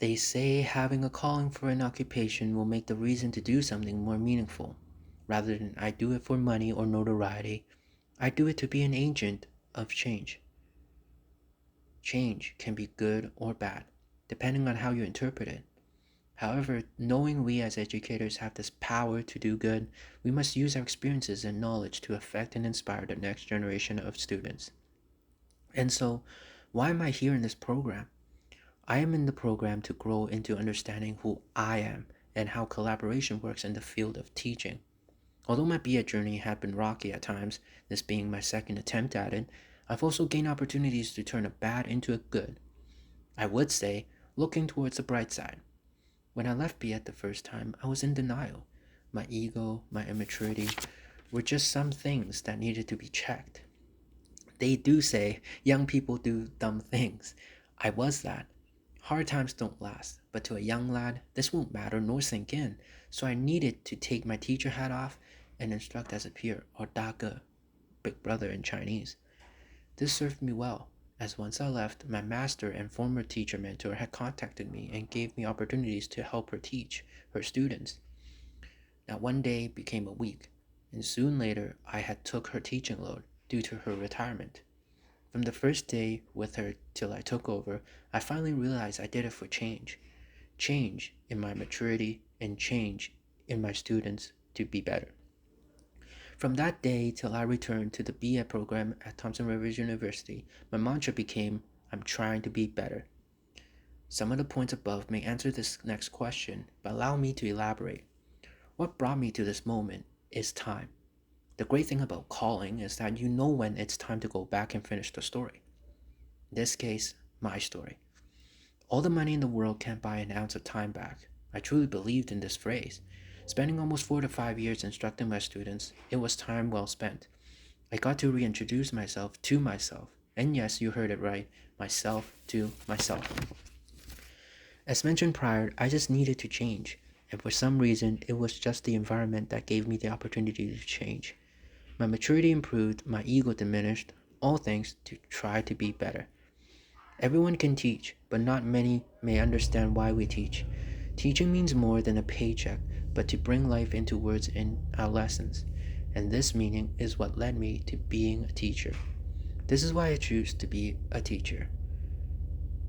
They say having a calling for an occupation will make the reason to do something more meaningful. Rather than I do it for money or notoriety, I do it to be an agent of change. Change can be good or bad, depending on how you interpret it. However, knowing we as educators have this power to do good, we must use our experiences and knowledge to affect and inspire the next generation of students. And so, why am I here in this program? I am in the program to grow into understanding who I am and how collaboration works in the field of teaching. Although my BA journey had been rocky at times, this being my second attempt at it, I've also gained opportunities to turn a bad into a good. I would say, looking towards the bright side. When I left BA the first time, I was in denial. My ego, my immaturity were just some things that needed to be checked. They do say young people do dumb things. I was that. Hard times don't last, but to a young lad, this won't matter nor sink in, so I needed to take my teacher hat off and instruct as a peer, or 大哥, big brother in Chinese. This served me well, as once I left, my master and former teacher mentor had contacted me and gave me opportunities to help her teach her students. Now one day became a week, and soon later I had took her teaching load due to her retirement. From the first day with her till I took over, I finally realized I did it for change. Change in my maturity and change in my students to be better. From that day till I returned to the BA program at Thompson Rivers University, my mantra became, I'm trying to be better. Some of the points above may answer this next question, but allow me to elaborate. What brought me to this moment is time. The great thing about calling is that you know when it's time to go back and finish the story. In this case, my story. All the money in the world can't buy an ounce of time back. I truly believed in this phrase. Spending almost 4 to 5 years instructing my students, it was time well spent. I got to reintroduce myself to myself. And yes, you heard it right, myself to myself. As mentioned prior, I just needed to change. And for some reason, it was just the environment that gave me the opportunity to change. My maturity improved, my ego diminished, all thanks to try to be better. Everyone can teach, but not many may understand why we teach. Teaching means more than a paycheck, but to bring life into words in our lessons. And this meaning is what led me to being a teacher. This is why I choose to be a teacher.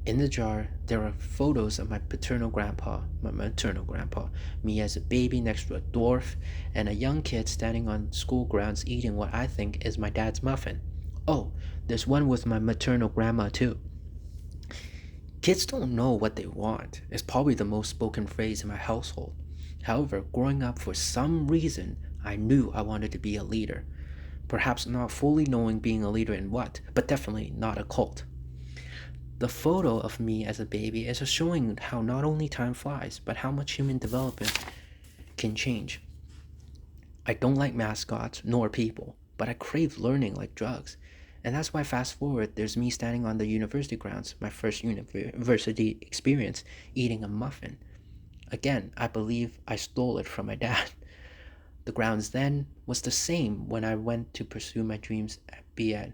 In the jar, there are photos of my paternal grandpa, my maternal grandpa, me as a baby next to a dwarf, and a young kid standing on school grounds eating what I think is my dad's muffin. Oh, there's one with my maternal grandma too. Kids don't know what they want is probably the most spoken phrase in my household. However, growing up for some reason, I knew I wanted to be a leader. Perhaps not fully knowing being a leader in what, but definitely not a cult. The photo of me as a baby is showing how not only time flies, but how much human development can change. I don't like mascots nor people, but I crave learning like drugs. And that's why fast forward, there's me standing on the university grounds, my first university experience, eating a muffin. Again, I believe I stole it from my dad. The grounds then was the same when I went to pursue my dreams at BEd.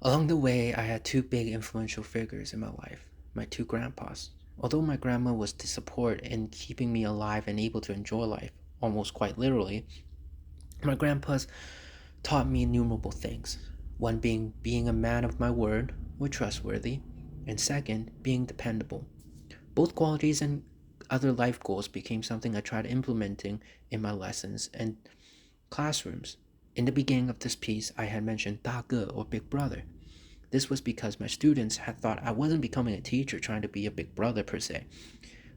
Along the way, I had two big influential figures in my life, my two grandpas. Although my grandma was the support in keeping me alive and able to enjoy life, almost quite literally, my grandpas taught me innumerable things. One being a man of my word, or trustworthy, and second, being dependable. Both qualities and other life goals became something I tried implementing in my lessons and classrooms. In the beginning of this piece, I had mentioned 大哥 or big brother. This was because my students had thought I wasn't becoming a teacher trying to be a big brother per se,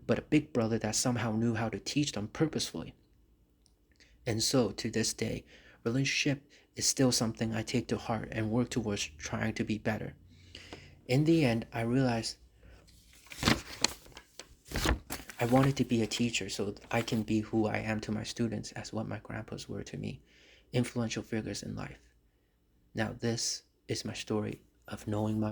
but a big brother that somehow knew how to teach them purposefully. And so, to this day, relationship is still something I take to heart and work towards trying to be better. In the end, I realized I wanted to be a teacher so I can be who I am to my students as what my grandpas were to me, influential figures in life. Now this is my story of knowing my